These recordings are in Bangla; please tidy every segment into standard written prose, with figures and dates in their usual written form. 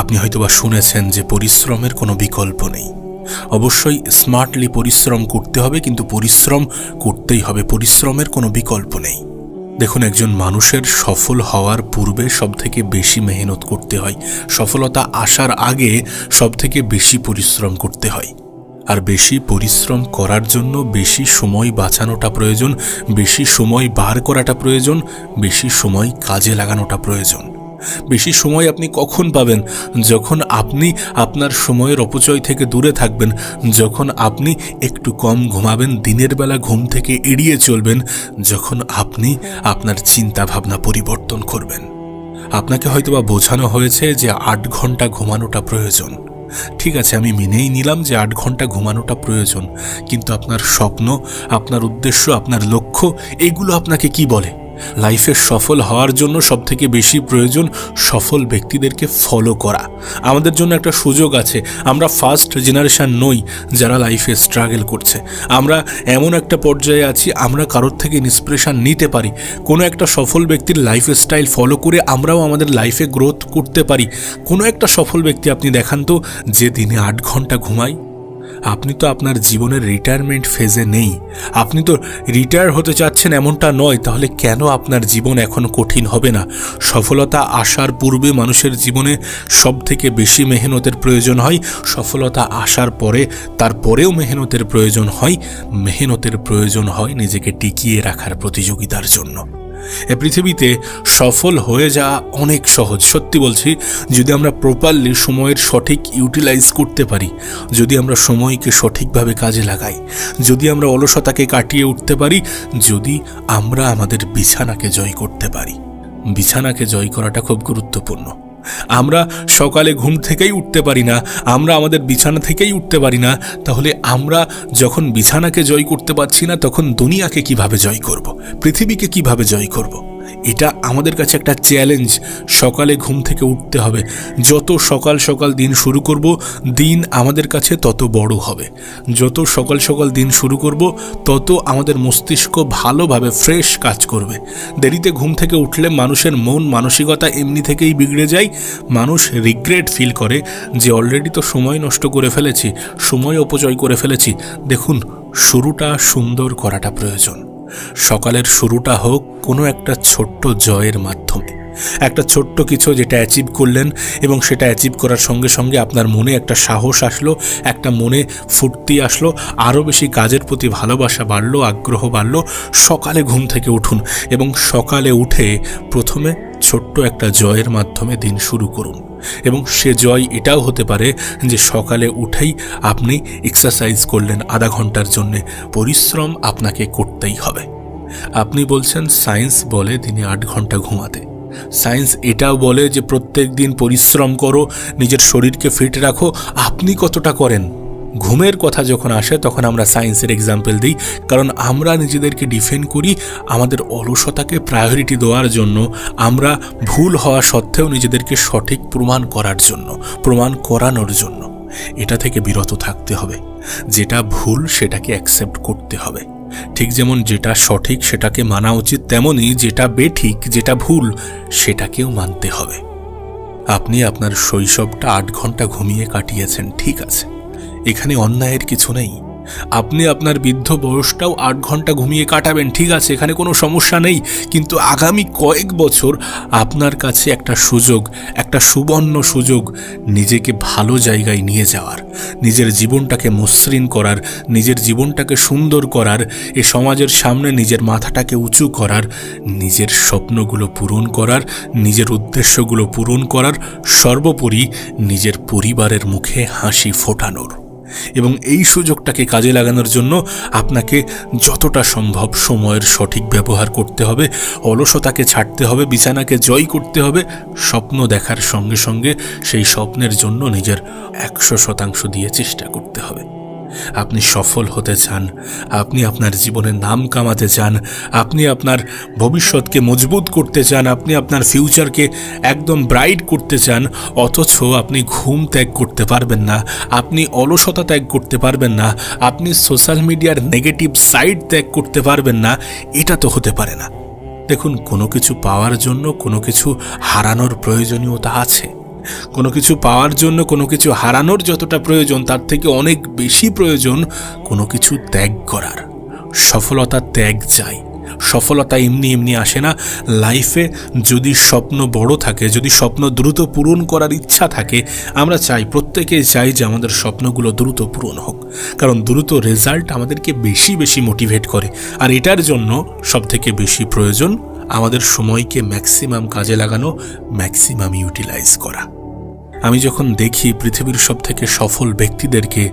আপনি হয়তোবা শুনেছেন যে পরিশ্রমের কোনো বিকল্প নেই। অবশ্যই স্মার্টলি পরিশ্রম করতে হবে, কিন্তু পরিশ্রম করতেই হবে, পরিশ্রমের কোনো বিকল্প নেই। দেখুন, একজন মানুষের সফল হওয়ার পূর্বে সবথেকে বেশি মেহনত করতে হয়, সফলতা আসার আগে সবথেকে বেশি পরিশ্রম করতে হয়। আর বেশি পরিশ্রম করার জন্য বেশি সময় বাঁচানোটা প্রয়োজন, বেশি সময় বার করাটা প্রয়োজন, বেশি সময় কাজে লাগানোটা প্রয়োজন। বেশি সময় আপনি কখন পাবেন? যখন আপনি আপনার সময়ের অপচয় থেকে দূরে থাকবেন, যখন আপনি একটু কম ঘুমাবেন, দিনের বেলা ঘুম থেকে এড়িয়ে চলবেন, যখন আপনি আপনার চিন্তা ভাবনা পরিবর্তন করবেন। আপনাকে হয়তোবা বোঝানো হয়েছে যে 8 ঘন্টা ঘুমানোটা প্রয়োজন। ঠিক আছে, আমি মেনেই নিলাম যে 8 ঘন্টা ঘুমানোটা প্রয়োজন, কিন্তু আপনার স্বপ্ন, আপনার উদ্দেশ্য, আপনার লক্ষ্য, এগুলো আপনাকে কি বলে? লাইফে সফল হওয়ার জন্য সবথেকে বেশি প্রয়োজন সফল ব্যক্তিদেরকে ফলো করা। আমাদের জন্য একটা সুযোগ আছে, আমরা ফার্স্ট জেনারেশন নই যারা লাইফে স্ট্রাগল করছে। আমরা এমন একটা পর্যায়ে আছি, আমরা কারোর থেকে ইন্সপিরেশন নিতে পারি। কোনো একটা সফল ব্যক্তির লাইফ স্টাইল ফলো করে আমরাও আমাদের লাইফে গ্রোথ করতে পারি। কোনো একটা সফল ব্যক্তি আপনি দেখান তো যে দিনে 8 ঘন্টা ঘুমায়। আপনি তো আপনার জীবনের রিটায়ারমেন্ট ফেজে নেই, আপনি তো রিটায়ার হতে চাচ্ছেন এমনটা নয়। তাহলে কেন আপনার জীবন এখন কঠিন হবে না? সফলতা আসার পূর্বে মানুষের জীবনে সবথেকে বেশি মেহনতের প্রয়োজন হয়, সফলতা আসার পরে তারপরেও মেহনতের প্রয়োজন হয়। মেহনতের প্রয়োজন হয় নিজেকে টিকিয়ে রাখার প্রতিযোগিতার জন্য। এ পৃথিবীতে সফল হয়ে যাওয়া অনেক সহজ, সত্যি বলছি, যদি আমরা প্রপারলি সময়ের সঠিক ইউটিলাইজ করতে পারি, যদি আমরা সময়কে সঠিকভাবে কাজে লাগাই, যদি আমরা অলসতাকে কাটিয়ে উঠতে পারি, যদি আমরা আমাদের বিছানাকে জয় করতে পারি। বিছানাকে জয় করাটা খুব গুরুত্বপূর্ণ। আমরা সকালে ঘুম থেকেই উঠতে পারি না, আমরা আমাদের বিছানা থেকেই উঠতে পারি না, তাহলে আমরা যখন বিছানাকে জয় করতে পারছি না, তখন দুনিয়াকে কিভাবে জয় করব? পৃথিবীকে কিভাবে জয় করব? এটা আমাদের কাছে একটা চ্যালেঞ্জ। সকালে ঘুম থেকে উঠতে হবে। যত সকাল সকাল দিন শুরু করব, দিন আমাদের কাছে তত বড় হবে। যত সকাল সকাল দিন শুরু করব, তত আমাদের মস্তিষ্ক ভালোভাবে ফ্রেশ কাজ করবে। দেরিতে ঘুম থেকে উঠলে মানুষের মন মানসিকতা এমনি থেকেই বিগড়ে যায়। মানুষ রিগ্রেট ফিল করে যে অলরেডি তো সময় নষ্ট করে ফেলেছি, সময় অপচয় করে ফেলেছি। দেখুন, শুরুটা সুন্দর করাটা প্রয়োজন। সকালের শুরুটা হোক কোনো একটা ছোট্ট জয়ের মাধ্যমে, একটা ছোট্ট কিছু যেটা অ্যাচিভ করলেন এবং সেটা অ্যাচিভ করার সঙ্গে সঙ্গে আপনার মনে একটা সাহস আসলো, একটা মনে ফুর্তি আসলো, আরও বেশি কাজের প্রতি ভালোবাসা বাড়লো, আগ্রহ বাড়লো। সকালে ঘুম থেকে উঠুন এবং সকালে উঠে প্রথমে ছোট্ট একটা জয়ের মাধ্যমে দিন শুরু করুন। এবং সে জয় এটাও হতে পারে যে সকালে উঠেই আপনি এক্সারসাইজ করলেন আধা ঘন্টার জন্যে। পরিশ্রম আপনাকে করতেই হবে। আপনি বলছেন সায়েন্স বলে দিনে 8 ঘন্টা ঘুমাতে, সায়েন্স এটাও বলে যে প্রত্যেক দিন পরিশ্রম করো, নিজের শরীরকে ফিট রাখো। আপনি কতটা করেন? ঘুমের কথা যখন আসে তখন আমরা সায়েন্সের এক্সাম্পল দিই, কারণ আমরা নিজেদেরকে ডিফেন্ড করি আমাদের অলসতাকে প্রায়োরিটি দেওয়ার জন্য, আমরা ভুল হওয়া সত্ত্বেও নিজেদেরকে সঠিক প্রমাণ করার জন্য, প্রমাণ করানোর জন্য। এটা থেকে বিরত থাকতে হবে। যেটা ভুল সেটাকে অ্যাকসেপ্ট করতে হবে। ঠিক যেমন যেটা সঠিক সেটাকে মানা উচিত, তেমনই যেটা বেঠিক, যেটা ভুল, সেটাকেও মানতে হবে। আপনি আপনার শৈশবটা 8 ঘন্টা ঘুমিয়ে কাটিয়েছেন, ঠিক আছে, এখানে অন্যায়ের কিছু নেই। আপনি আপনার বৃদ্ধ বয়সটাও 8 ঘন্টা ঘুমিয়ে কাটাবেন, ঠিক আছে, এখানে কোনো সমস্যা নেই। কিন্তু আগামী কয়েক বছর আপনার কাছে একটা সুযোগ, একটা সুবর্ণ সুযোগ নিজেকে ভালো জায়গায় নিয়ে যাওয়ার, নিজের জীবনটাকে মসৃণ করার, নিজের জীবনটাকে সুন্দর করার, এ সমাজের সামনে নিজের মাথাটাকে উঁচু করার, নিজের স্বপ্নগুলো পূরণ করার, নিজের উদ্দেশ্যগুলো পূরণ করার, সর্বোপরি নিজের পরিবারের মুখে হাসি ফোটানোর। এবং এই সুযোগটাকে কাজে লাগানোর জন্য আপনাকে যতটা সম্ভব সময়ের সঠিক ব্যবহার করতে হবে, অলসতাকে ছাড়তে হবে, বিছানাকে জয় করতে হবে, স্বপ্ন দেখার সঙ্গে সঙ্গে সেই স্বপ্নের জন্য নিজের 100% দিয়ে চেষ্টা করতে হবে। আপনি সফল হতে চান, আপনি আপনার জীবনের নাম কামাতে চান, আপনি আপনার ভবিষ্যৎকে মজবুত করতে চান, আপনি আপনার ফিউচারকে একদম ব্রাইট করতে চান, অথচ আপনি ঘুম ত্যাগ করতে পারবেন না, আপনি অলসতা ত্যাগ করতে পারবেন না, আপনি সোশ্যাল মিডিয়ার নেগেটিভ সাইড ত্যাগ করতে পারবেন না। এটা তো হতে পারে না। দেখুন, কোনো কিছু পাওয়ার জন্য কোনো কিছু হারানোর প্রয়োজনীয়তা আছে। কোনো কিছু পাওয়ার জন্য, কোনো কিছু হারানোর যতটা প্রয়োজন তার থেকে অনেক বেশি প্রয়োজন কোনো কিছু ত্যাগ করার। সফলতা ত্যাগ চাই। সফলতা এমনি এমনি আসে না। লাইফে যদি স্বপ্ন বড় থাকে, যদি স্বপ্ন দ্রুত পূরণ করার ইচ্ছা থাকে, আমরা চাই, প্রত্যেকেই চাই যে আমাদের স্বপ্নগুলো দ্রুত পূরণ হোক, কারণ দ্রুত রেজাল্ট আমাদেরকে বেশি বেশি মোটিভেট করে। আর এটার জন্য সবথেকে বেশি প্রয়োজন আমাদের সময়কে ম্যাক্সিমাম কাজে লাগানো, ম্যাক্সিমাম ইউটিলাইজ করা। আমি যখন দেখি পৃথিবীর সবথেকে সফল ব্যক্তিদেরকে,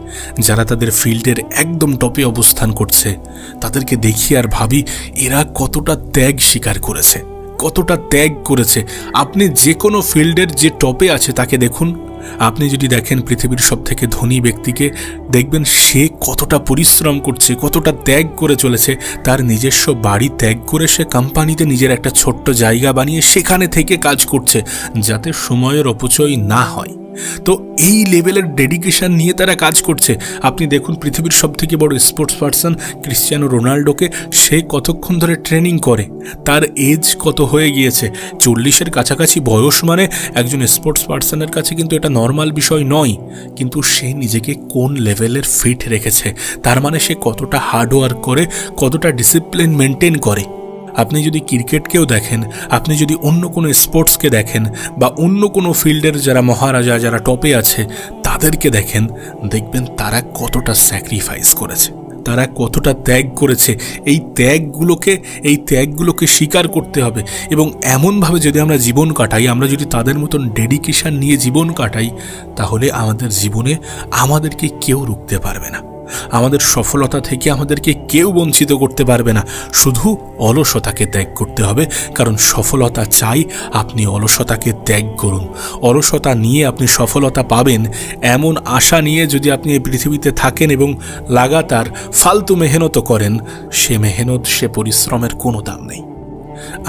যারা তাদের ফিল্ডের একদম টপে অবস্থান করছে, তাদেরকে দেখি আর ভাবি এরা কতটা ত্যাগ স্বীকার করেছে, কতটা ত্যাগ করেছে। আপনি যে কোনো ফিল্ডের যে টপে আছে তাকে দেখুন, আপনি যদি দেখেন পৃথিবীর সবথেকে ধনী ব্যক্তিকে, দেখবেন সে কতটা পরিশ্রম করছে, কতটা ত্যাগ করে চলেছে। তার নিজস্ব বাড়ি ত্যাগ করে সে কোম্পানিতে নিজের একটা ছোট্ট জায়গা বানিয়ে সেখানে থেকে কাজ করছে, যাতে সময়ের অপচয় না হয়। তো এই লেভেলের ডেডিকেশন নিয়ে তারা কাজ করছে। আপনি দেখুন পৃথিবীর সবথেকে বড় স্পোর্টস পার্সন ক্রিশ্চিয়ানো রোনাল্ডোকে, সে কতক্ষণ ধরে ট্রেনিং করে, তার এজ কত হয়ে গিয়েছে, 40-এর কাছাকাছি বয়স। মানে একজন স্পোর্টস পার্সনের কাছে কিন্তু এটা নর্মাল বিষয় নয়, কিন্তু সে নিজেকে কোন লেভেলের ফিট রেখেছে, তার মানে সে কতটা হার্ডওয়ার্ক করে, কতটা ডিসিপ্লিন মেনটেন করে। আপনি যদি ক্রিকেটকেও দেখেন, আপনি যদি অন্য কোনো স্পোর্টসকে দেখেন, বা অন্য কোনো ফিল্ডের যারা মহারাজা, যারা টপে আছে তাদেরকে দেখেন, দেখবেন তারা কতটা স্যাক্রিফাইস করেছে, তারা কতটা ত্যাগ করেছে। এই ত্যাগগুলোকে স্বীকার করতে হবে। এবং এমনভাবে যদি আমরা জীবন কাটাই, আমরা যদি তাদের মতন ডেডিকেশন নিয়ে জীবন কাটাই, তাহলে আমাদের জীবনে আমাদেরকে কেউ রুখতে পারবে না। আমাদের সফলতা থেকে আমাদেরকে কেউ বঞ্চিত করতে পারবে না। শুধু অলসতাকে ত্যাগ করতে হবে, কারণ সফলতা চাই আপনি অলসতাকে ত্যাগ করুন। অলসতা নিয়ে আপনি সফলতা পাবেন এমন আশা নিয়ে যদি আপনি এই পৃথিবীতে থাকেন এবং লাগাতার ফালতু মেহনত করেন, সে মেহনত, সে পরিশ্রমের কোনো দাম নেই।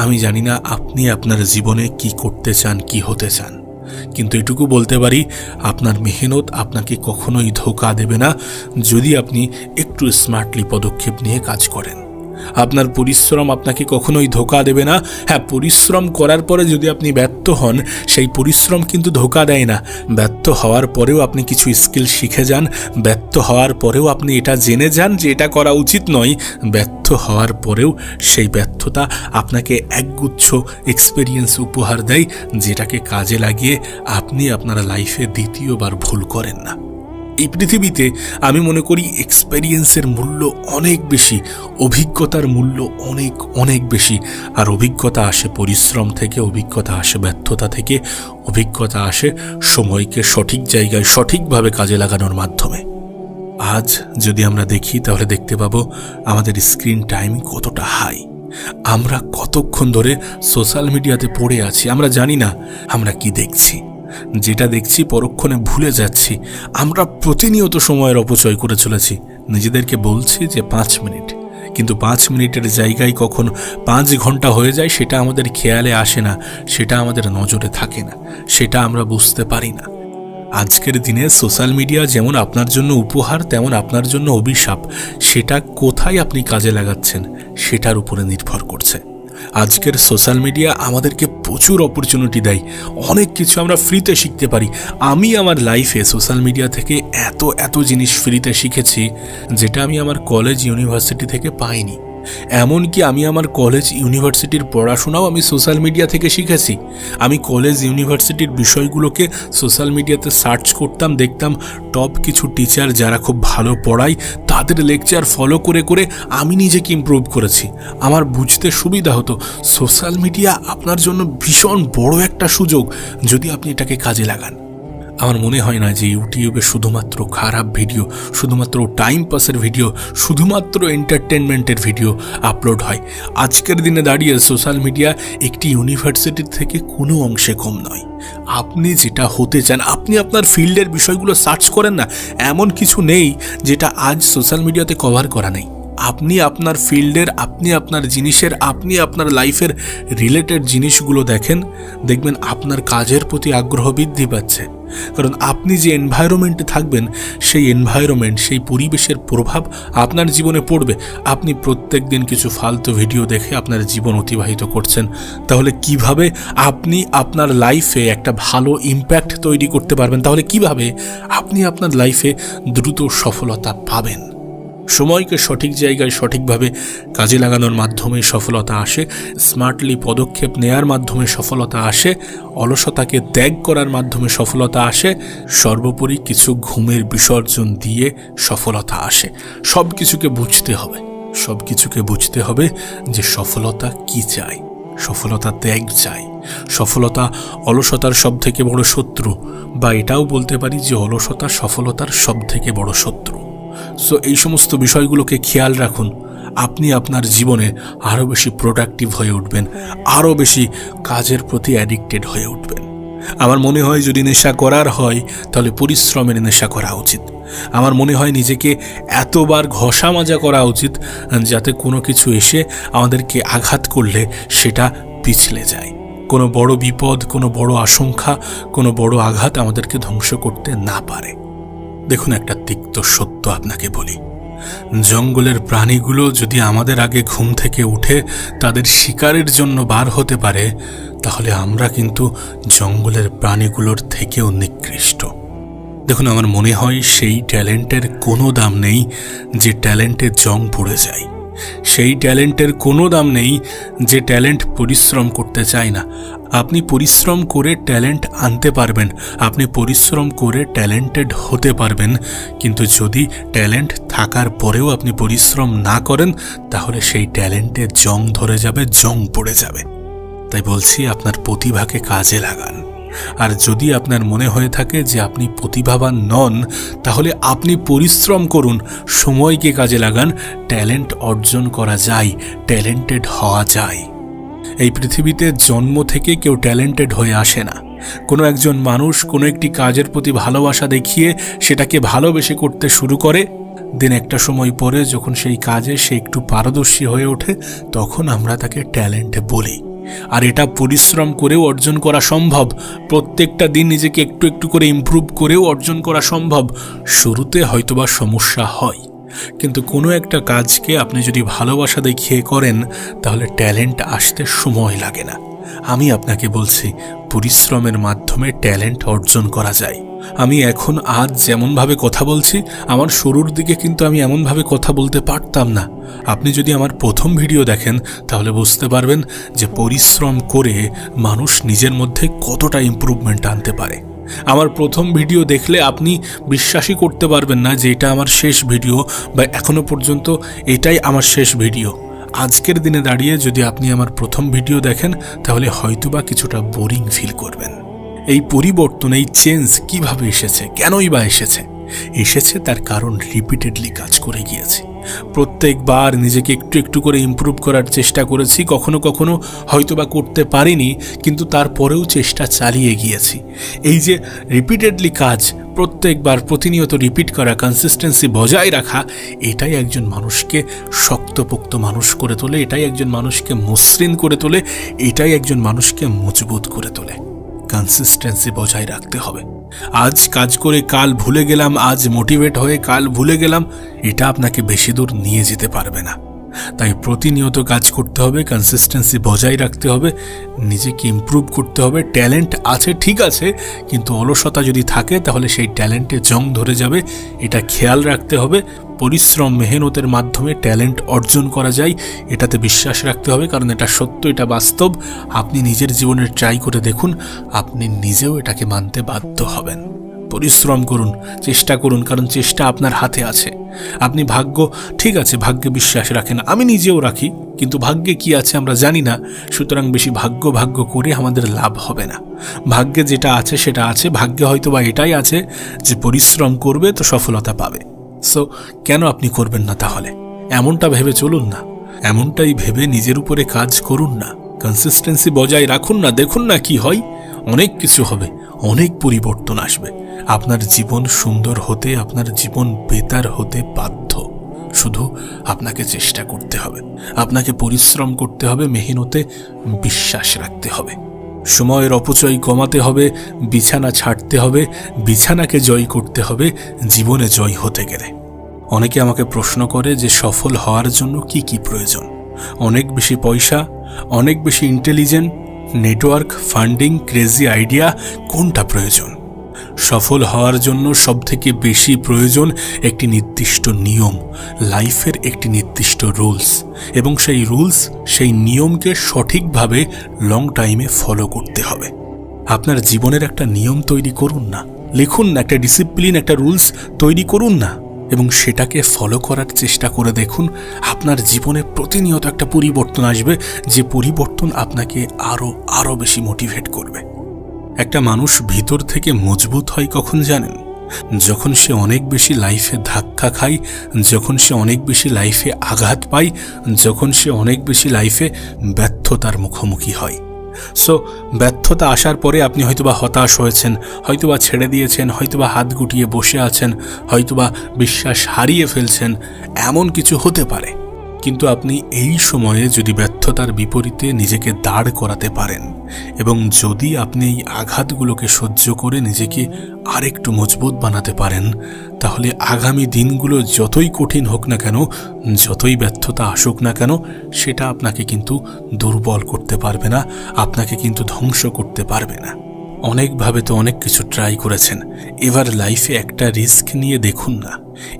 আমি জানি না আপনি আপনার জীবনে কি করতে চান, কি হতে চান, কিন্তু এটুকু বলতে পারি, আপনার মেহনত আপনাকে কখনোই ধোঁকা দেবে না যদি আপনি একটু স্মার্টলি পদক্ষেপ নিয়ে কাজ করেন। আপনার পরিশ্রম আপনাকে কখনোই ধোঁকা দেবে না। হ্যাঁ, পরিশ্রম করার পরে যদি আপনি ব্যর্থ হন, সেই পরিশ্রম কিন্তু ধোঁকা দেয় না। ব্যর্থ হওয়ার পরেও আপনি কিছু স্কিল শিখে যান, ব্যর্থ হওয়ার পরেও আপনি এটা জেনে যান যে এটা করা উচিত নয়। ব্যর্থ হওয়ার পরেও সেই ব্যর্থতা আপনাকে একগুচ্ছ এক্সপেরিয়েন্স উপহার দেয়, যেটাকে কাজে লাগিয়ে আপনি আপনার লাইফে দ্বিতীয়বার ভুল করেন না। এই পৃথিবীতে আমি মনে করি এক্সপেরিয়েন্সের মূল্য অনেক বেশি, অভিজ্ঞতার মূল্য অনেক অনেক বেশি। আর অভিজ্ঞতা আসে পরিশ্রম থেকে, অভিজ্ঞতা আসে ব্যর্থতা থেকে, অভিজ্ঞতা আসে সময়কে সঠিক জায়গায় সঠিকভাবে কাজে লাগানোর মাধ্যমে। আজ যদি আমরা দেখি তাহলে দেখতে পাবো আমাদের স্ক্রিন টাইম কতটা হাই। আমরা কতক্ষণ ধরে সোশ্যাল মিডিয়াতে পড়ে আছি, আমরা জানি না আমরা কি দেখছি। যেটা দেখছি পরক্ষণে ভুলে যাচ্ছি। আমরা প্রতিনিয়ত সময়ের অপচয় করে চলেছি। নিজেদেরকে বলছি যে 5 মিনিট, কিন্তু 5 মিনিটের জায়গায় কখন 5 ঘন্টা হয়ে যায় সেটা আমাদের খেয়ালে আসে না, সেটা আমাদের নজরে থাকে না, সেটা আমরা বুঝতে পারি না। আজকের দিনে সোশ্যাল মিডিয়া যেমন আপনার জন্য উপহার, তেমন আপনার জন্য অভিশাপ। সেটা কোথায় আপনি কাজে লাগাচ্ছেন সেটার উপরে নির্ভর করছে। আজকের সোশ্যাল মিডিয়া আমাদেরকে প্রচুর অপরচুনিটি দেয়, অনেক কিছু আমরা ফ্রিতে শিখতে পারি। আমি আমার লাইফে সোশ্যাল মিডিয়া থেকে এত জিনিস ফ্রিতে শিখেছি যেটা আমি আমার কলেজ ইউনিভার্সিটি থেকে পাইনি। এমনকি আমি আমার কলেজ ইউনিভার্সিটির পড়াশোনাও আমি সোশ্যাল মিডিয়া থেকে শিখেছি। আমি কলেজ ইউনিভার্সিটির বিষয়গুলোকে সোশ্যাল মিডিয়াতে সার্চ করতাম, দেখতাম টপ কিছু টিচার যারা খুব ভালো পড়ায় তাদের লেকচার ফলো করে করে আমি নিজেকে ইমপ্রুভ করেছি। আমার বুঝতে সুবিধা হতো। সোশ্যাল মিডিয়া আপনার জন্য ভীষণ বড় একটা সুযোগ যদি আপনি এটাকে কাজে লাগান। আমার মনে হয় না যে ইউটিউবে শুধুমাত্র খারাপ ভিডিও, শুধুমাত্র টাইম পাসের ভিডিও, শুধুমাত্র এন্টারটেনমেন্টের ভিডিও আপলোড হয়। আজকের দিনে দাঁড়িয়ে সোশ্যাল মিডিয়া একটি ইউনিভার্সিটির থেকে কোনো অংশে কম নয়। আপনি যেটা হতে চান, আপনি আপনার ফিল্ডের বিষয়গুলো সার্চ করেন না, এমন কিছু নেই যেটা আজ সোশ্যাল মিডিয়াতে কভার করা নেই। আপনি আপনার ফিল্ডের, আপনি আপনার জিনিসের, আপনি আপনার লাইফের রিলেটেড জিনিসগুলো দেখেন, দেখবেন আপনার কাজের প্রতি আগ্রহ বৃদ্ধি পাচ্ছে। কারণ আপনি যে এনভায়রনমেন্টে থাকবেন, সেই এনভায়রনমেন্ট, সেই পরিবেশের প্রভাব আপনার জীবনে পড়বে। আপনি প্রত্যেক দিন কিছু ফালতু ভিডিও দেখে আপনার জীবন অতিবাহিত করছেন, তাহলে কিভাবে আপনি আপনার লাইফে একটা ভালো ইম্প্যাক্ট তৈরি করতে পারবেন? তাহলে কিভাবে আপনি আপনার লাইফে দ্রুত সফলতা পাবেন? সময়কে সঠিক জায়গায় সঠিকভাবে কাজে লাগানোর মাধ্যমে সফলতা আসে, স্মার্টলি পদক্ষেপ নেয়ার মাধ্যমে সফলতা আসে, অলসতাকে ত্যাগ করার মাধ্যমে সফলতা আসে, সর্বোপরি কিছু ঘুমের বিসর্জন দিয়ে সফলতা আসে। সব কিছুকে বুঝতে হবে যে সফলতা কি চাই। সফলতা ত্যাগ চাই। সফলতা অলসতার সব থেকে বড় শত্রু, বা এটাও বলতে পারি যে অলসতা সফলতার সব থেকে বড় শত্রু। সো এই সমস্ত বিষয়গুলোকে খেয়াল রাখুন। আপনি আপনার জীবনে আরও বেশি প্রোডাক্টিভ হয়ে উঠবেন, আরও বেশি কাজের প্রতি অ্যাডিক্টেড হয়ে উঠবেন। আমার মনে হয় যদি নেশা করার হয় তাহলে পরিশ্রমের নেশা করা উচিত। আমার মনে হয় নিজেকে এতবার ঘষা মাজা করা উচিত যাতে কোনো কিছু এসে আমাদেরকে আঘাত করলে সেটা পিছলে যায়। কোনো বড় বিপদ, কোনো বড় আশঙ্কা, কোনো বড় আঘাত আমাদেরকে ধ্বংস করতে না পারে। দেখুন, একটা তিক্ত সত্য আপনাকে বলি, জঙ্গলের প্রাণীগুলো যদি আমাদের আগে ঘুম থেকে উঠে তাদের শিকারের জন্য বার হতে পারে, তাহলে আমরা কিন্তু জঙ্গলের প্রাণীগুলোর থেকেও নিকৃষ্ট। দেখুন, আমার মনে হয় সেই ট্যালেন্টের কোনো দাম নেই যে ট্যালেন্টে জং পড়ে যায়। সেই ট্যালেন্টের কোনো দাম নেই যে ট্যালেন্ট পরিশ্রম করতে চায় না। আপনি পরিশ্রম করে ট্যালেন্ট আনতে পারবেন, আপনি পরিশ্রম করে ট্যালেন্টেড হতে পারবেন, কিন্তু যদি ট্যালেন্ট থাকার পরেও আপনি পরিশ্রম না করেন তাহলে সেই ট্যালেন্টে জং ধরে যাবে, জং পড়ে যাবে। তাই বলছি, আপনার প্রতিভাকে কাজে লাগান। আর যদি আপনার মনে হয়ে থাকে যে আপনি প্রতিভাবান নন, তাহলে আপনি পরিশ্রম করুন, সময়কে কাজে লাগান। ট্যালেন্ট অর্জন করা যায়, ট্যালেন্টেড হওয়া যায়। এই পৃথিবীতে জন্ম থেকে কেউ ট্যালেন্টেড হয়ে আসে না। কোনো একজন মানুষ কোনো একটি কাজের প্রতি ভালোবাসা দেখিয়ে সেটাকে ভালোবেসে করতে শুরু করে, দিন একটা সময় পরে যখন সেই কাজে সে একটু পারদর্শী হয়ে ওঠে, তখন আমরা তাকে ট্যালেন্ট বলি। আর এটা পরিশ্রম করেও অর্জন করা সম্ভব। প্রত্যেকটা দিন নিজেকে একটু একটু করে ইমপ্রুভ করেও অর্জন করা সম্ভব। শুরুতে হয়তোবা সমস্যা হয়, কিন্তু কোনো একটা কাজকে আপনি যদি ভালোবাসা দেখিয়ে করেন তাহলে ট্যালেন্ট আসতে সময় লাগে না। আমি আপনাকে বলছি, পরিশ্রমের মাধ্যমে ট্যালেন্ট অর্জন করা যায়। আমি এখন আজ যেমনভাবে কথা বলছি, আমার শুরুর দিকে কিন্তু আমি এমনভাবে কথা বলতে পারতাম না। আপনি যদি আমার প্রথম ভিডিও দেখেন তাহলে বুঝতে পারবেন যে পরিশ্রম করে মানুষ নিজের মধ্যে কতটা ইমপ্রুভমেন্ট আনতে পারে। আমার প্রথম ভিডিও দেখলে আপনি বিশ্বাসই করতে পারবেন না যে এটা আমার শেষ ভিডিও, বা এখনো পর্যন্ত এটাই আমার শেষ ভিডিও। আজকের দিনে দাঁড়িয়ে যদি আপনি আমার প্রথম ভিডিও দেখেন তাহলে হয়তোবা কিছুটা বোরিং ফিল করবেন। এই পরিবর্তন, এই চেঞ্জ কিভাবে এসেছে, কেনই বা এসেছে তার কারণ রিপিটেডলি কাজ করে গিয়েছি। প্রত্যেকবার নিজেকে একটু একটু করে ইমপ্রুভ করার চেষ্টা করেছি। কখনো কখনো হয়তোবা করতে পারিনি, কিন্তু তারপরেও চেষ্টা চালিয়ে গিয়েছি। এই যে রিপিটেডলি কাজ, প্রত্যেকবার প্রতিনিয়ত রিপিট করা, কনসিস্টেন্সি বজায় রাখা, এটাই একজন মানুষকে শক্তপোক্ত মানুষ করে তোলে, এটাই একজন মানুষকে মসৃণ করে তোলে, এটাই একজন মানুষকে মজবুত করে তোলে। কনসিস্টেন্সি বজায় রাখতে হবে। আজ কাজ করে কাল ভুলে গেলাম, আজ মোটিভেট হয়ে কাল ভুলে গেলাম, এটা আপনাকে বেশি দূর নিয়ে যেতে পারবে না। তাই প্রতিনিয়ত কাজ করতে হবে, কনসিস্টেন্সি বজায় রাখতে হবে, নিজেকে ইমপ্রুভ করতে হবে। ট্যালেন্ট আছে ঠিক আছে, কিন্তু অলসতা যদি থাকে তাহলে সেই ট্যালেন্টে জং ধরে যাবে, এটা খেয়াল রাখতে হবে। পরিশ্রম, মেহনতের মাধ্যমে ট্যালেন্ট অর্জন করা যায়, এটাতে বিশ্বাস রাখতে হবে, কারণ এটা সত্য, এটা বাস্তব। আপনি নিজের জীবনে ট্রাই করে দেখুন, আপনি নিজেও এটাকে মানতে বাধ্য হবেন। পরিশ্রম করুন, চেষ্টা করুন, কারণ চেষ্টা আপনার হাতে আছে। আপনি ভাগ্য, ঠিক আছে, ভাগ্যে বিশ্বাস রাখেন, আমি নিজেও রাখি, কিন্তু ভাগ্যে কি আছে আমরা জানি না। সুতরাং বেশি ভাগ্য করে আমাদের লাভ হবে না। ভাগ্যে যেটা আছে সেটা আছে। ভাগ্যে হয়তো বা এটাই আছে যে পরিশ্রম করবে তো সফলতা পাবে। সো কেন আপনি করবেন না তাহলে? এমনটা ভেবে চলুন না, এমনটাই ভেবে নিজের উপরে কাজ করুন না, কনসিস্টেন্সি বজায় রাখুন না। দেখুন না কি হয়, অনেক কিছু হবে, অনেক পরিবর্তন আসবে। আপনার জীবন সুন্দর হতে, আপনার জীবন বেতার হতে বাধ্য। শুধু আপনাকে চেষ্টা করতে হবে, আপনাকে পরিশ্রম করতে হবে, মেহনতে বিশ্বাস রাখতে হবে, সময়ের অপচয় কমাতে হবে, বিছানা ছাড়তে হবে, বিছানাকে জয় করতে হবে জীবনে জয় হতে গেলে। অনেকে আমাকে প্রশ্ন করে যে সফল হওয়ার জন্য কি কি প্রয়োজন। অনেক বেশি পয়সা, অনেক বেশি intelligent, network, funding, crazy idea, কোনটা প্রয়োজন? সফল হওয়ার জন্য সবথেকে বেশি প্রয়োজন একটি নির্দিষ্ট নিয়ম, লাইফের একটি নির্দিষ্ট রুলস, এবং সেই রুলস, সেই নিয়মকে সঠিকভাবে লং টাইমে ফলো করতে হবে। আপনার জীবনের একটা নিয়ম তৈরি করুন না, লিখুন না, একটা ডিসিপ্লিন, একটা রুলস তৈরি করুন না, এবং সেটাকে ফলো করার চেষ্টা করে দেখুন। আপনার জীবনে প্রতিনিয়ত একটা পরিবর্তন আসবে, যে পরিবর্তন আপনাকে আরো বেশি মোটিভেট করবে। একটা মানুষ ভিতর থেকে মজবুত হয় কখন জানেন? যখন সে অনেক বেশি লাইফে ধাক্কা খায়, যখন সে অনেক বেশি লাইফে আঘাত পায়, যখন সে অনেক বেশি লাইফে ব্যর্থতার মুখোমুখি হয়। সো ব্যর্থতা আসার পরে আপনি হয়তোবা হতাশ হয়েছেন, হয়তোবা ছেড়ে দিয়েছেন, হয়তোবা হাত গুটিয়ে বসে আছেন, হয়তোবা বিশ্বাস হারিয়ে ফেলছেন, এমন কিছু হতে পারে। কিন্তু আপনি এই সময়ে যদি ব্যর্থতার বিপরীতে নিজেকে দাঁড় করাতে পারেন, এবং যদি আপনি এই আঘাতগুলোকে সহ্য করে নিজেকে আরেকটু মজবুত বানাতে পারেন, তাহলে আগামী দিনগুলো যতই কঠিন হোক না কেন, যতই ব্যর্থতা আসুক না কেন, সেটা আপনাকে কিন্তু দুর্বল করতে পারবে না, আপনাকে কিন্তু ধ্বংস করতে পারবে না। অনেকভাবে তো অনেক কিছু ট্রাই করেছেন, এবার লাইফে একটা রিস্ক নিয়ে দেখুন না,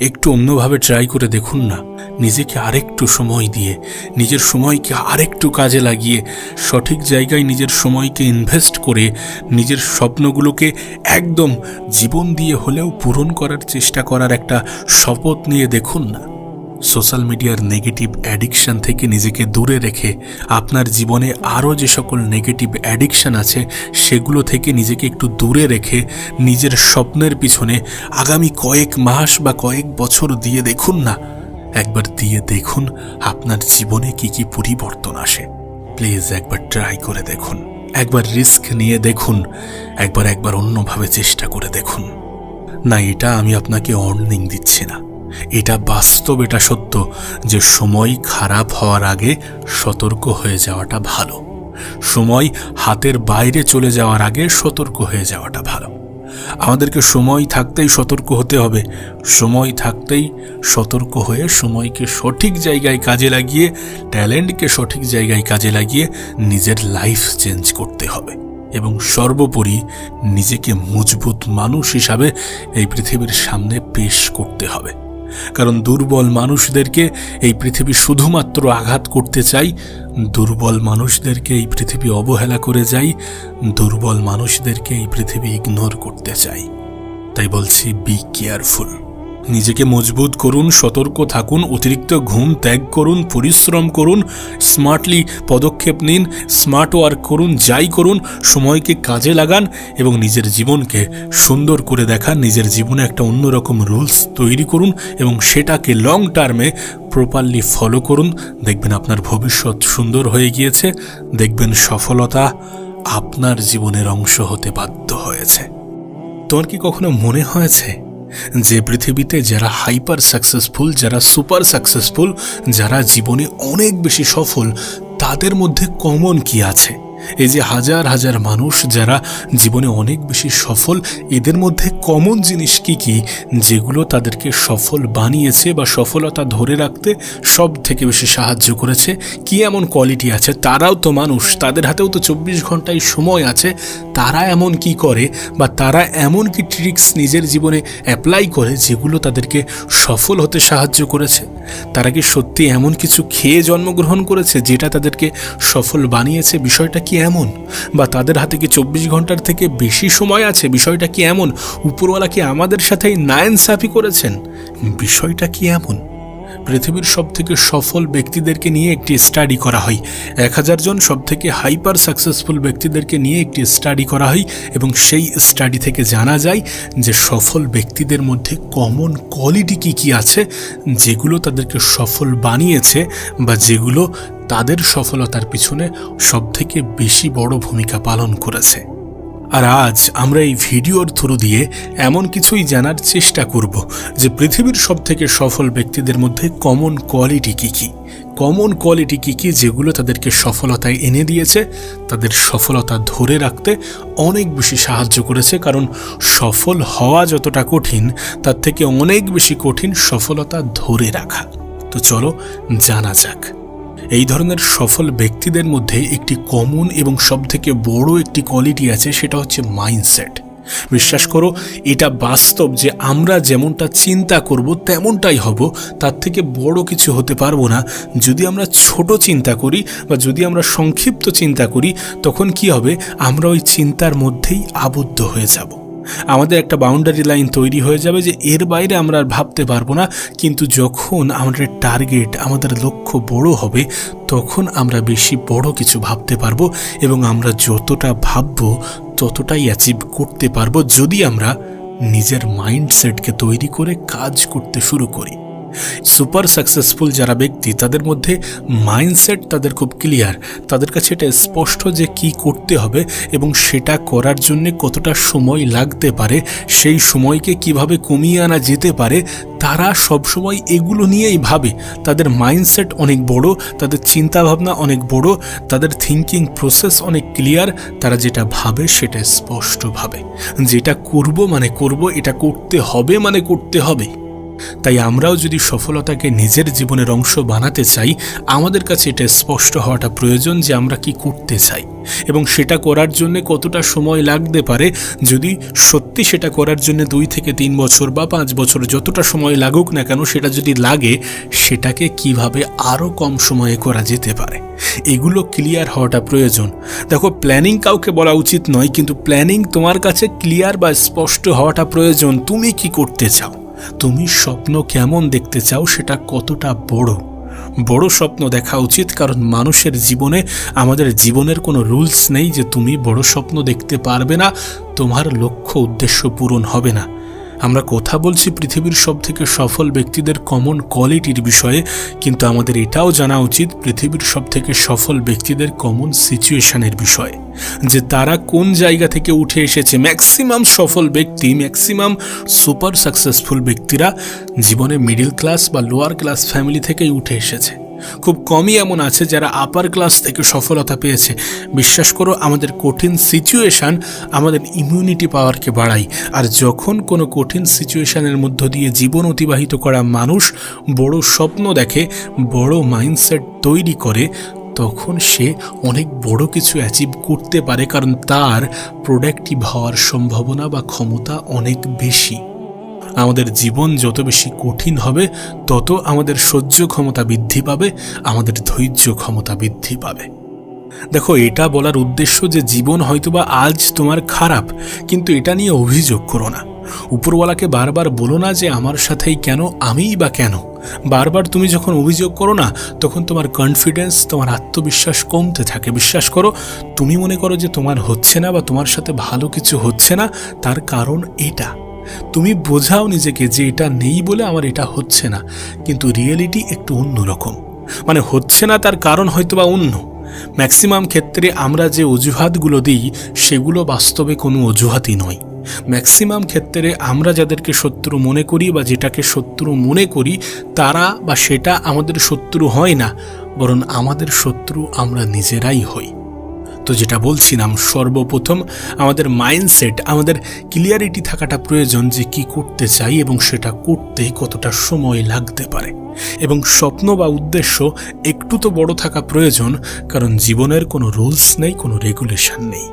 একটু অন্যভাবে ট্রাই করে দেখুন না। নিজেকে আরেকটু সময় দিয়ে, নিজের সময়কে আরেকটু কাজে লাগিয়ে, সঠিক জায়গায় নিজের সময়কে ইনভেস্ট করে, নিজের স্বপ্নগুলোকে একদম জীবন দিয়ে হলেও পূরণ করার চেষ্টা করার একটা শপথ নিয়ে দেখুন না। সোশ্যাল মিডিয়ার নেগেটিভ অ্যাডিকশান থেকে নিজেকে দূরে রেখে, আপনার জীবনে আরও যে সকল নেগেটিভ অ্যাডিকশান আছে সেগুলো থেকে নিজেকে একটু দূরে রেখে নিজের স্বপ্নের পিছনে আগামী কয়েক মাস বা কয়েক বছর দিয়ে দেখুন না। একবার দিয়ে দেখুন আপনার জীবনে কি কি পরিবর্তন আসে। প্লিজ একবার ট্রাই করে দেখুন, একবার রিস্ক নিয়ে দেখুন, একবার অন্যভাবে চেষ্টা করে দেখুন। না, এটা আমি আপনাকে ওয়ার্নিং দিচ্ছি না, এটা বাস্তব, এটা সত্য যে সময় খারাপ হওয়ার আগে সতর্ক হয়ে যাওয়াটা ভালো। সময় হাতের বাইরে চলে যাওয়ার আগে সতর্ক হয়ে যাওয়াটা ভালো। আমাদেরকে সময় থাকতেই সতর্ক হতে হবে, সময় থাকতেই সতর্ক হয়ে সময়কে সঠিক জায়গায় কাজে লাগিয়ে, ট্যালেন্টকে সঠিক জায়গায় কাজে লাগিয়ে নিজের লাইফ চেঞ্জ করতে হবে, এবং সর্বোপরি নিজেকে মজবুত মানুষ হিসাবে এই পৃথিবীর সামনে পেশ করতে হবে। কারণ দুর্বল মানুষদেরকে এই পৃথিবী শুধুমাত্র আঘাত করতে চাই, দুর্বল মানুষদেরকে এই পৃথিবী অবহেলা করে যাই, দুর্বল মানুষদেরকে এই পৃথিবী ইগনোর করতে চাই। তাই বলছি, বি কেয়ারফুল। নিজেকে মজবুত করুন, সতর্ক থাকুন, অতিরিক্ত ঘুম ত্যাগ করুন, পরিশ্রম করুন, স্মার্টলি পদক্ষেপ নিন, স্মার্ট ওয়ার্ক করুন, যাই করুন সময়কে কাজে লাগান এবং নিজের জীবনকে সুন্দর করে দেখান। নিজের জীবনে একটা অন্যরকম রুলস তৈরি করুন এবং সেটাকে লং টার্মে প্রপারলি ফলো করুন। দেখবেন আপনার ভবিষ্যৎ সুন্দর হয়ে গিয়েছে, দেখবেন সফলতা আপনার জীবনের অংশ হতে বাধ্য হয়েছে। তোমার কি কখনো মনে হয়েছে যে পৃথিবীতে যারা হাইপার সাকসেসফুল, যারা সুপার সাকসেসফুল, যারা জীবনে অনেক বেশি সফল, তাদের মধ্যে কমন কি আছে? এই যে হাজার হাজার মানুষ যারা জীবনে অনেক বেশি সফল, এদের মধ্যে কমন জিনিস কি কি যেগুলো তাদেরকে সফল বানিয়েছে বা সফলতা ধরে রাখতে সব থেকে বেশি সাহায্য করেছে? কি এমন কোয়ালিটি আছে? তারাও তো মানুষ, তাদের হাতেও তো 24 ঘন্টায় সময় আছে। তারা এমন কি করে বা তারা এমন কি ট্রিক্স নিজের জীবনে অ্যাপ্লাই করে যেগুলো তাদেরকে সফল হতে সাহায্য করেছে? তারা কি সত্যি এমন কিছু খেয়ে জন্মগ্রহণ করেছে যেটা তাদেরকে সফল বানিয়েছে? বিষয়টা কি এমন? বা তাদের হাতে কি 24 ঘন্টার থেকে বেশি সময় আছে? বিষয়টা কি এমন? উপরওয়ালা কি আমাদের সাথেই নাইনসাফি করেছেন? বিষয়টা কি এমন? পৃথিবীর সবথেকে সফল ব্যক্তিদেরকে নিয়ে একটি স্টাডি করা হয়, 1000 জন সবথেকে হাইপার সাকসেসফুল ব্যক্তিদেরকে নিয়ে একটি স্টাডি করা হয়, এবং সেই স্টাডি থেকে জানা যায় যে সফল ব্যক্তিদের মধ্যে কমন কোয়ালিটি কি কি আছে যেগুলো তাদেরকে সফল বানিয়েছে বা যেগুলো তাদের সফলতার পিছনে সবথেকে বেশি বড় ভূমিকা পালন করেছে। আর আজ আমরা এই ভিডিওর থ্রু দিয়ে এমন কিছুই জানার চেষ্টা করব যে পৃথিবীর সবথেকে সফল ব্যক্তিদের মধ্যে কমন কোয়ালিটি কী কী যেগুলো তাদেরকে সফলতায় এনে দিয়েছে, তাদের সফলতা ধরে রাখতে অনেক বেশি সাহায্য করেছে। কারণ সফল হওয়া যতটা কঠিন, তার থেকে অনেক বেশি কঠিন সফলতা ধরে রাখা। তো চলো জানা যাক। এই ধরনের সফল ব্যক্তিদের মধ্যে একটি কমন এবং সবথেকে বড় একটি কোয়ালিটি আছে, সেটা হচ্ছে মাইন্ডসেট। বিশ্বাস করো, এটা বাস্তব যে আমরা যেমনটা চিন্তা করব তেমনটাই হব। তার থেকে বড় কিছু হতে পারবো না। যদি আমরা ছোট চিন্তা করি বা যদি আমরা সংক্ষিপ্ত চিন্তা করি, তখন কি হবে, আমরা ওই চিন্তার মধ্যেই আবদ্ধ হয়ে যাব। আমাদের একটা বাউন্ডারি লাইন তৈরি হয়ে যাবে যে এর বাইরে আমরা আর ভাবতে পারবো না। কিন্তু যখন আমাদের টার্গেট, আমাদের লক্ষ্য বড় হবে, তখন আমরা বেশি বড় কিছু ভাবতে পারবো এবং আমরা যতটা ভাববো ততটাই অ্যাচিভ করতে পারবো, যদি আমরা নিজের মাইন্ডসেটকে তৈরি করে কাজ করতে শুরু করি। সুপার সাকসেসফুল যারা ব্যক্তি, তাদের মধ্যে মাইন্ডসেট তাদের খুব ক্লিয়ার। তাদের কাছে এটা স্পষ্ট যে কি করতে হবে এবং সেটা করার জন্য কতটা সময় লাগতে পারে, সেই সময়কে কিভাবে কমিয়ে আনা যেতে পারে। তারা সবসময় এগুলো নিয়েই ভাবে। তাদের মাইন্ডসেট অনেক বড়, তাদের চিন্তাভাবনা অনেক বড়, তাদের থিঙ্কিং প্রসেস অনেক ক্লিয়ার। তারা যেটা ভাবে সেটা স্পষ্ট ভাবে, যেটা করব মানে করব, এটা করতে হবে মানে করতে হবে। তাই আমরাও যদি সফলতাকে নিজের জীবনের অংশ বানাতে চাই, আমাদের কাছে এটা স্পষ্ট হওয়াটা প্রয়োজন যে আমরা কি করতে চাই এবং সেটা করার জন্য কতটা সময় লাগতে পারে। যদি সত্যি সেটা করার জন্য 2 থেকে 3 বছর বা 5 বছর যতটা সময় লাগুক না কেন, সেটা যদি লাগে, সেটাকে কিভাবে আরও কম সময়ে করা যেতে পারে, এগুলো ক্লিয়ার হওয়াটা প্রয়োজন। দেখো, প্ল্যানিং কাউকে বলা উচিত নয়, কিন্তু প্ল্যানিং তোমার কাছে ক্লিয়ার বা স্পষ্ট হওয়াটা প্রয়োজন। তুমি কি করতে চাও, তুমি স্বপ্ন কেমন দেখতে চাও, সেটা কতটা বড় স্বপ্ন দেখা উচিত। কারণ মানুষের জীবনে, আমাদের জীবনের কোনো রুলস নেই যে তুমি বড় স্বপ্ন দেখতে পারবে না, তোমার লক্ষ্য উদ্দেশ্য পূরণ হবে না। আমরা কথা বলছি পৃথিবীর সবথেকে সফল ব্যক্তিদের কমন কোয়ালিটির বিষয়ে, কিন্তু আমাদের এটাও জানা উচিত পৃথিবীর সবথেকে সফল ব্যক্তিদের কমন সিচুয়েশনের বিষয়ে, যে তারা কোন জায়গা থেকে উঠে এসেছে। ম্যাক্সিমাম সফল ব্যক্তি, ম্যাক্সিমাম সুপার সাকসেসফুল ব্যক্তিরা জীবনে মিডল ক্লাস বা লোয়ার ক্লাস ফ্যামিলি থেকেই উঠে এসেছে। খুব কমই এমন আছে যারা আপার ক্লাস থেকে সফলতা পেয়েছে। বিশ্বাস করো, আমাদের কঠিন সিচুয়েশান আমাদের ইমিউনিটি পাওয়ারকে বাড়ায়। আর যখন কোনো কঠিন সিচুয়েশানের মধ্য দিয়ে জীবন অতিবাহিত করা মানুষ বড় স্বপ্ন দেখে, বড় মাইন্ডসেট তৈরি করে, তখন সে অনেক বড় কিছু অ্যাচিভ করতে পারে। কারণ তার প্রোডাক্টিভ হওয়ার সম্ভাবনা বা ক্ষমতা অনেক বেশি। আমাদের জীবন যত বেশি কঠিন হবে, তত আমাদের সহ্য ক্ষমতা বৃদ্ধি পাবে, আমাদের ধৈর্য ক্ষমতা বৃদ্ধি পাবে। দেখো, এটা বলার উদ্দেশ্য যে জীবন হয়তোবা আজ তোমার খারাপ, কিন্তু এটা নিয়ে অভিযোগ করো না। উপরওয়ালাকে বারবার বলো না যে আমার সাথেই কেন, আমিই বা কেন। বারবার তুমি যখন অভিযোগ করো না, তখন তোমার কনফিডেন্স, তোমার আত্মবিশ্বাস কমতে থাকে। বিশ্বাস করো, তুমি মনে করো যে তোমার হচ্ছে না বা তোমার সাথে ভালো কিছু হচ্ছে না, তার কারণ এটা। তুমি বোঝাও নিজেকে যে এটা নেই বলে আমার এটা হচ্ছে না, কিন্তু রিয়েলিটি একটু অন্যরকম। মানে হচ্ছে না তার কারণ হয়তোবা অন্য। ম্যাক্সিমাম ক্ষেত্রে আমরা যে অজুহাতগুলো দিই, সেগুলো বাস্তবে কোনো অজুহাতই নয়। ম্যাক্সিমাম ক্ষেত্রে আমরা যাদেরকে শত্রু মনে করি বা যেটাকে শত্রু মনে করি, তারা বা সেটা আমাদের শত্রু হয় না, বরং আমাদের শত্রু আমরা নিজেরাই হই। তো যেটা বলছিলাম, সর্বপ্রথম আমাদের মাইন্ডসেট, আমাদের ক্লিয়ারিটি থাকাটা প্রয়োজন যে কি করতে চাই এবং সেটা করতে কতটা সময় লাগতে পারে। এবং স্বপ্ন বা উদ্দেশ্য একটু তো বড় থাকা প্রয়োজন, কারণ জীবনের কোনো রুলস নেই, কোনো রেগুলেশন নেই।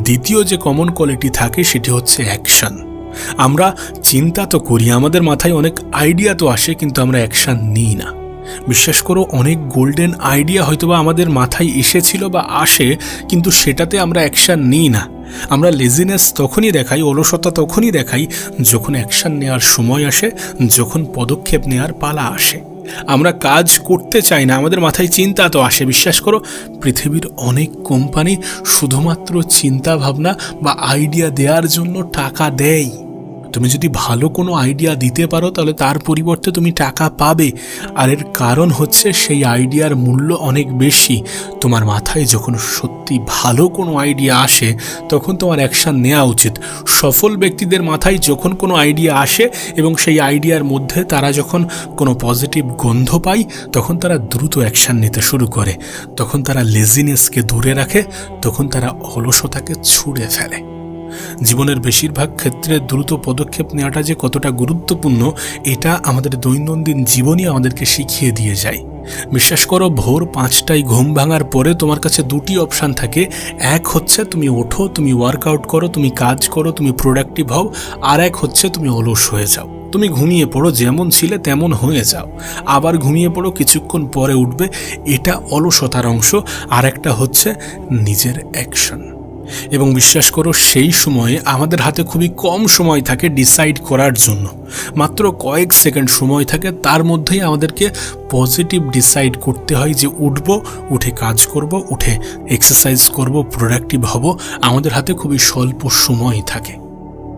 দ্বিতীয় যে কমন কোয়ালিটি থাকে, সেটি হচ্ছে অ্যাকশন। আমরা চিন্তা তো করি, আমাদের মাথায় অনেক আইডিয়া তো আসে, কিন্তু আমরা অ্যাকশন নিই না। বিশ্বাস করো, অনেক গোল্ডেন আইডিয়া হয়তোবা আমাদের মাথায় এসেছিল বা আসে, কিন্তু সেটাতে আমরা অ্যাকশন নিই না। আমরা লেজিনেস তখনই দেখাই, অলসতা তখনই দেখাই যখন অ্যাকশন নেওয়ার সময় আসে, যখন পদক্ষেপ নেওয়ার পালা আসে। আমরা কাজ করতে চাই না, আমাদের মাথায় চিন্তা তো আসে। বিশ্বাস করো, পৃথিবীর অনেক কোম্পানি শুধুমাত্র চিন্তা ভাবনা বা আইডিয়া দেওয়ার জন্য টাকা দেয়। তুমি যদি ভালো কোনো আইডিয়া দিতে পারো তাহলে তার পরিবর্তে তুমি টাকা পাবে। আর এর কারণ হচ্ছে সেই আইডিয়ার মূল্য অনেক বেশি। তোমার মাথায় যখন সত্যি ভালো কোনো আইডিয়া আসে তখন তোমার অ্যাকশান নেওয়া উচিত। সফল ব্যক্তিদের মাথায় যখন কোনো আইডিয়া আসে এবং সেই আইডিয়ার মধ্যে তারা যখন কোনো পজিটিভ গন্ধ পায় তখন তারা দ্রুত অ্যাকশান নিতে শুরু করে। তখন তারা লেজিনেসকে দূরে রাখে, তখন তারা অলসতাকে ছুঁড়ে ফেলে। জীবনের বেশিরভাগ ক্ষেত্রে দ্রুত পদক্ষেপ নেওয়াটা যে কতটা গুরুত্বপূর্ণ এটা আমাদের দৈনন্দিন জীবনই আমাদেরকে শিখিয়ে দিয়ে যায়। বিশ্বাস করো, ভোর 5টায় ঘুম ভাঙার পরে তোমার কাছে দুটি অপশান থাকে। এক হচ্ছে তুমি ওঠো, তুমি ওয়ার্কআউট করো, তুমি কাজ করো, তুমি প্রোডাক্টিভ হও। আর এক হচ্ছে তুমি অলস হয়ে যাও, তুমি ঘুমিয়ে পড়ো, যেমন ছিলে তেমন হয়ে যাও, আবার ঘুমিয়ে পড়ো, কিছুক্ষণ পরে উঠবে। এটা অলসতার অংশ। আর একটা হচ্ছে নিজের অ্যাকশন। এবং বিশ্বাস করো, সেই সময়ে আমাদের হাতে খুবই কম সময় থাকে ডিসাইড করার জন্য। মাত্র কয়েক সেকেন্ড সময় থাকে, তার মধ্যেই আমাদেরকে পজিটিভ ডিসাইড করতে হয় যে উঠে কাজ করব, উঠে এক্সারসাইজ করব, প্রোডাক্টিভ হব। আমাদের হাতে খুবই স্বল্প সময় থাকে।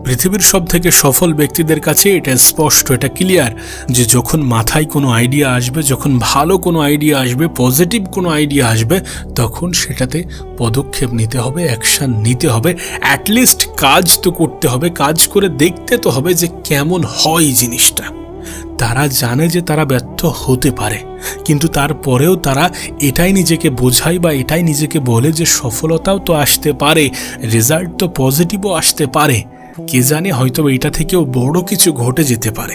পৃথিবীর সব থেকে সফল ব্যক্তিদের কাছে এটা স্পষ্ট, এটা ক্লিয়ার যে যখন মাথায় কোনো আইডিয়া আসবে, যখন ভালো কোনো আইডিয়া আসবে, পজিটিভ কোনো আইডিয়া আসবে, তখন সেটাতে পদক্ষেপ নিতে হবে, অ্যাকশান নিতে হবে। অ্যাটলিস্ট কাজ তো করতে হবে, কাজ করে দেখতে তো হবে যে কেমন হয় জিনিসটা। তারা জানে যে তারা ব্যর্থ হতে পারে, কিন্তু তারপরেও তারা এটাই নিজেকে বোঝায় বা এটাই নিজেকে বলে যে সফলতাও তো আসতে পারে, রেজাল্ট তো পজিটিভও আসতে পারে। কে জানে, হয়তো এটা থেকেও বড় কিছু ঘটে যেতে পারে।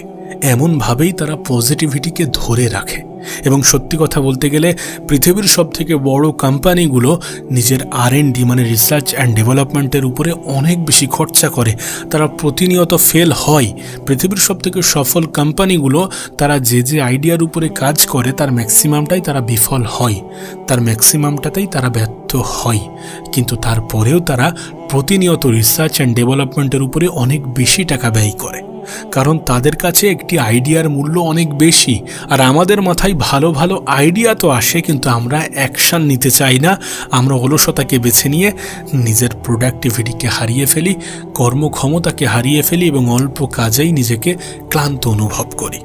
এমনভাবেই তারা পজিটিভিটিকে ধরে রাখে। এবং সত্যি কথা বলতে গেলে পৃথিবীর সব থেকে বড় কোম্পানিগুলো নিজের R&D মানে রিসার্চ অ্যান্ড ডেভেলপমেন্টের উপরে অনেক বেশি খরচা করে। তারা প্রতিনিয়ত ফেল হয়। পৃথিবীর সব থেকে সফল কোম্পানিগুলো তারা যে আইডিয়ার উপরে কাজ করে তার ম্যাক্সিমামটাই তারা বিফল হয়, তার ম্যাক্সিমামটাতেই তারা ব্যর্থ হয়। কিন্তু তারপরেও তারা প্রতিনিয়ত রিসার্চ অ্যান্ড ডেভেলপমেন্টের উপরে অনেক বেশি টাকা ব্যয় করে, কারণ তাদের কাছে একটি আইডিয়ার মূল্য অনেক বেশি। আর আমাদের মাথায় ভালো ভালো আইডিয়া তো আসে, কিন্তু আমরা অ্যাকশান নিতে চাই না। আমরা অলসতাকে বেছে নিয়ে নিজের প্রোডাক্টিভিটিকে হারিয়ে ফেলি, কর্মক্ষমতাকে হারিয়ে ফেলি এবং অল্প কাজেই নিজেকে ক্লান্ত অনুভব করি।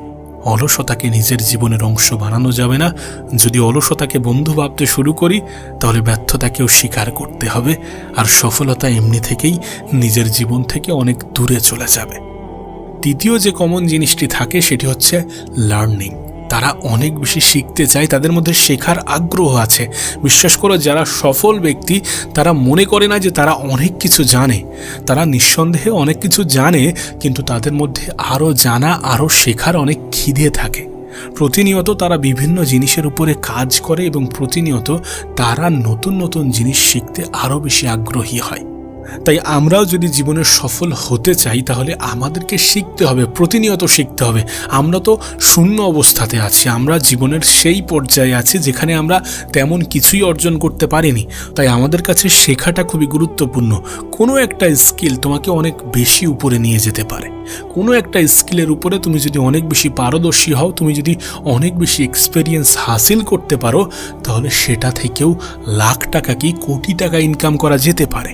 অলসতাকে নিজের জীবনের অংশ বানানো যাবে না। যদি অলসতাকে বন্ধু ভাবতে শুরু করি তাহলে ব্যর্থতাকেও স্বীকার করতে হবে, আর সফলতা এমনি থেকেই নিজের জীবন থেকে অনেক দূরে চলে যাবে। তৃতীয় যে কমন জিনিসটি থাকে সেটি হচ্ছে লার্নিং। তারা অনেক বেশি শিখতে চায়, তাদের মধ্যে শেখার আগ্রহ আছে। বিশ্বাস করো, যারা সফল ব্যক্তি তারা মনে করে না যে তারা অনেক কিছু জানে। তারা নিঃসন্দেহে অনেক কিছু জানে, কিন্তু তাদের মধ্যে আরও জানা, আরও শেখার অনেক খিদে থাকে। প্রতিনিয়ত তারা বিভিন্ন জিনিসের উপরে কাজ করে এবং প্রতিনিয়ত তারা নতুন নতুন জিনিস শিখতে আরও বেশি আগ্রহী হয়। তাই আমরাও যদি জীবনে সফল হতে চাই তাহলে আমাদেরকে শিখতে হবে, প্রতিনিয়ত শিখতে হবে। আমরা তো শূন্য অবস্থাতে আছি, আমরা জীবনের সেই পর্যায়ে আছি যেখানে আমরা তেমন কিছুই অর্জন করতে পারিনি। তাই আমাদের কাছে শেখাটা খুবই গুরুত্বপূর্ণ। কোনো একটা স্কিল তোমাকে অনেক বেশি উপরে নিয়ে যেতে পারে। কোনো একটা স্কিলের উপরে তুমি যদি অনেক বেশি পারদর্শী হও, তুমি যদি অনেক বেশি এক্সপেরিয়েন্স হাসিল করতে পারো, তাহলে সেটা থেকেও লাখ টাকা কি কোটি টাকা ইনকাম করা যেতে পারে।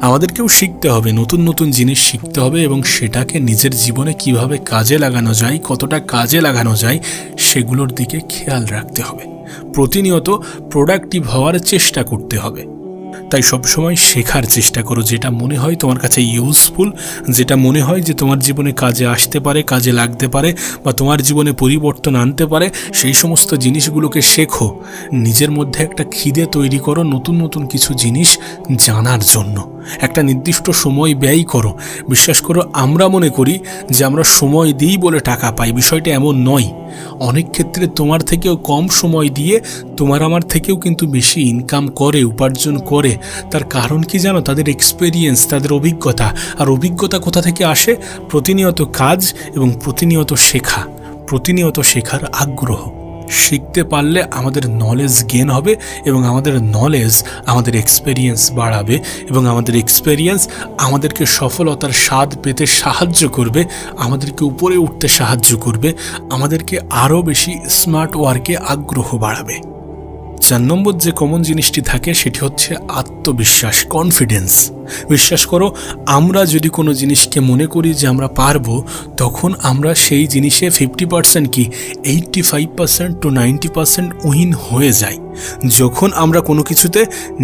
আমাদেরকেও শিখতে হবে, নতুন নতুন জিনিস শিখতে হবে এবং সেটাকে নিজের জীবনে কিভাবে কাজে লাগানো যায়, কতটা কাজে লাগানো যায় সেগুলোর দিকে খেয়াল রাখতে হবে। প্রতিনিয়ত প্রোডাক্টিভ হওয়ার চেষ্টা করতে হবে। তাই সবসময় শেখার চেষ্টা করো, যেটা মনে হয় তোমার কাছে ইউজফুল, যেটা মনে হয় যে তোমার জীবনে কাজে আসতে পারে, কাজে লাগতে পারে বা তোমার জীবনে পরিবর্তন আনতে পারে, সেই সমস্ত জিনিসগুলোকে শেখো। নিজের মধ্যে একটা খিদে তৈরি করো নতুন নতুন কিছু জিনিস জানার জন্য। একটা নির্দিষ্ট সময় ব্যয় করো। বিশ্বাস করো, আমরা মনে করি যে আমরা সময় দিই বলে টাকা পাই, বিষয়টা এমন নয়। অনেক ক্ষেত্রে তোমার থেকেও কম সময় দিয়ে তোমার আমার থেকেও কিন্তু বেশি ইনকাম করে, উপার্জন করে। তার কারণ কি জানো? তাদের এক্সপেরিয়েন্স, তাদের অভিজ্ঞতা। আর অভিজ্ঞতা কোথা থেকে আসে? প্রতিনিয়ত কাজ এবং প্রতিনিয়ত শেখা, প্রতিনিয়ত শেখার আগ্রহ। শিখতে পারলে আমাদের নলেজ গেইন হবে এবং আমাদের নলেজ আমাদের এক্সপেরিয়েন্স বাড়াবে এবং আমাদের এক্সপেরিয়েন্স আমাদেরকে সফলতার স্বাদ পেতে সাহায্য করবে, আমাদেরকে উপরে উঠতে সাহায্য করবে, আমাদেরকে আরও বেশি স্মার্ট ওয়ার্কে আগ্রহ বাড়াবে। 4 নম্বর যে কমন জিনিসটি থাকে সেটি হচ্ছে আত্মবিশ্বাস, কনফিডেন্স। বিশ্বাস করো, আমরা যদি কোনো জিনিসকে মনে করি যে আমরা পারবো, তখন আমরা সেই জিনিসে 50% কি 85% to 90% উইন হয়ে যাই। যখন আমরা কোনো কিছুতে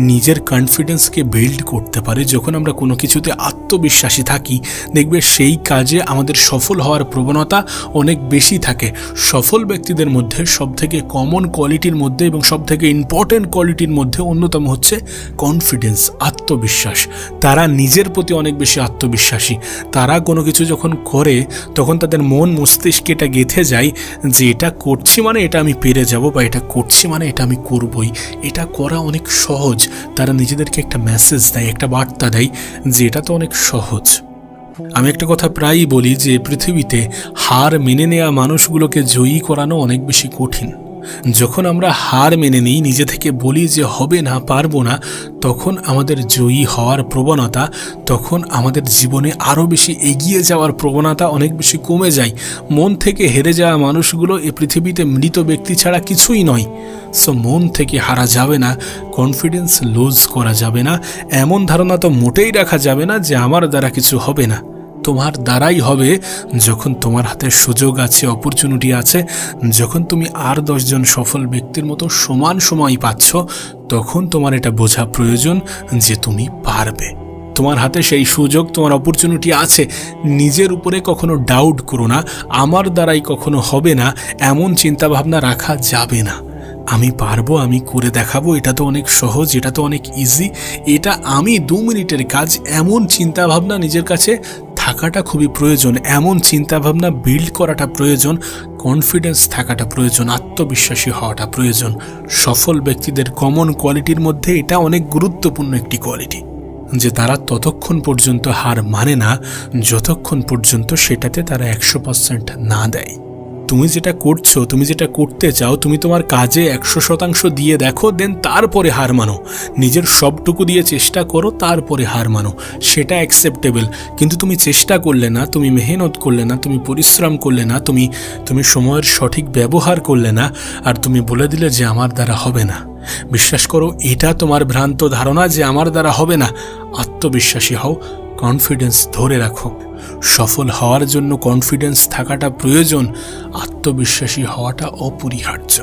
নিজের কনফিডেন্সকে বিল্ড করতে পারি, যখন আমরা কোনো কিছুতে আত্মবিশ্বাসী থাকি, দেখবে সেই কাজে আমাদের সফল হওয়ার প্রবণতা অনেক বেশি থাকে। সফল ব্যক্তিদের মধ্যে সবথেকে কমন কোয়ালিটির মধ্যে এবং সবথেকে ইম্পর্টেন্ট কোয়ালিটির মধ্যে অন্যতম হচ্ছে কনফিডেন্স, আত্মবিশ্বাস। তারা নিজের প্রতি অনেক বেশি আত্মবিশ্বাসী। তারা কোনো কিছু যখন করে তখন তাদের মন মস্তিষ্কে এটা গেঁথে যায় যে এটা করছি মানে এটা আমি পেরে যাব, বা এটা করছি মানে এটা আমি করবই, এটা করা অনেক সহজ। তারা নিজেদেরকে একটা মেসেজ দেয়, একটা বার্তা দেয় যে এটা তো অনেক সহজ। আমি একটা কথা প্রায়ই বলি যে পৃথিবীতে হার মেনে নেওয়া মানুষগুলোকে জয়ী করানো অনেক বেশি কঠিন। যখন আমরা হার মেনে নিই, নিজে থেকে বলি যে হবে না, পারবো না, তখন আমাদের জয়ী হওয়ার প্রবণতা, তখন আমাদের জীবনে আরও বেশি এগিয়ে যাওয়ার প্রবণতা অনেক বেশি কমে যায়। মন থেকে হেরে যাওয়া মানুষগুলো এ পৃথিবীতে মৃত ব্যক্তি ছাড়া কিছুই নয়। সো মন থেকে হারা যাবে না, কনফিডেন্স লুজ করা যাবে না, এমন ধারণা তো মোটেই রাখা যাবে না যে আমার দ্বারা কিছু হবে না। তোমার দ্বারাই হবে যখন তোমার হাতে সুযোগ আছে, অপরচুনিটি আছে, যখন তুমি আর 10 জন সফল ব্যক্তির মতো সমান সময় পাচ্ছ, তখন তোমার এটা বোঝা প্রয়োজন যে তুমি পারবে। তোমার হাতে সেই সুযোগ, তোমার অপরচুনিটি আছে। নিজের উপরে কখনো ডাউট করো না, আমার দ্বারাই কখনো হবে না, এমন চিন্তাভাবনা রাখা যাবে না। আমি পারবো, আমি করে দেখাবো, এটা তো অনেক সহজ, এটা তো অনেক ইজি, এটা আমি 2 মিনিটের কাজ, এমন চিন্তাভাবনা নিজের কাছে থাকাটা খুবই প্রয়োজন। এমন চিন্তাভাবনা বিল্ড করাটা প্রয়োজন, কনফিডেন্স থাকাটা প্রয়োজন, আত্মবিশ্বাসী হওয়াটা প্রয়োজন। সফল ব্যক্তিদের কমন কোয়ালিটির মধ্যে এটা অনেক গুরুত্বপূর্ণ একটি কোয়ালিটি, যে তারা ততক্ষণ পর্যন্ত হার মানে না যতক্ষণ পর্যন্ত সেটাতে তারা 100% না দেয়। তুমি যেটা করছো, তুমি যেটা করতে চাও, তুমি তোমার কাজে 100% দিয়ে দেখো, দেন তারপরে হার মানো। নিজের সবটুকু দিয়ে চেষ্টা করো, তারপরে হার মানো, সেটা অ্যাকসেপ্টেবল। কিন্তু তুমি চেষ্টা করলে না, তুমি মেহনত করলে না, তুমি পরিশ্রম করলে না, তুমি সময়ের সঠিক ব্যবহার করলে না, আর তুমি বলে দিলে যে আমার দ্বারা হবে না। বিশ্বাস করো, এটা তোমার ভ্রান্ত ধারণা যে আমার দ্বারা হবে না। আত্মবিশ্বাসী হও, কনফিডেন্স ধরে রাখো। সফল হওয়ার জন্য কনফিডেন্স থাকাটা প্রয়োজন, আত্মবিশ্বাসী হওয়াটা অপরিহার্য।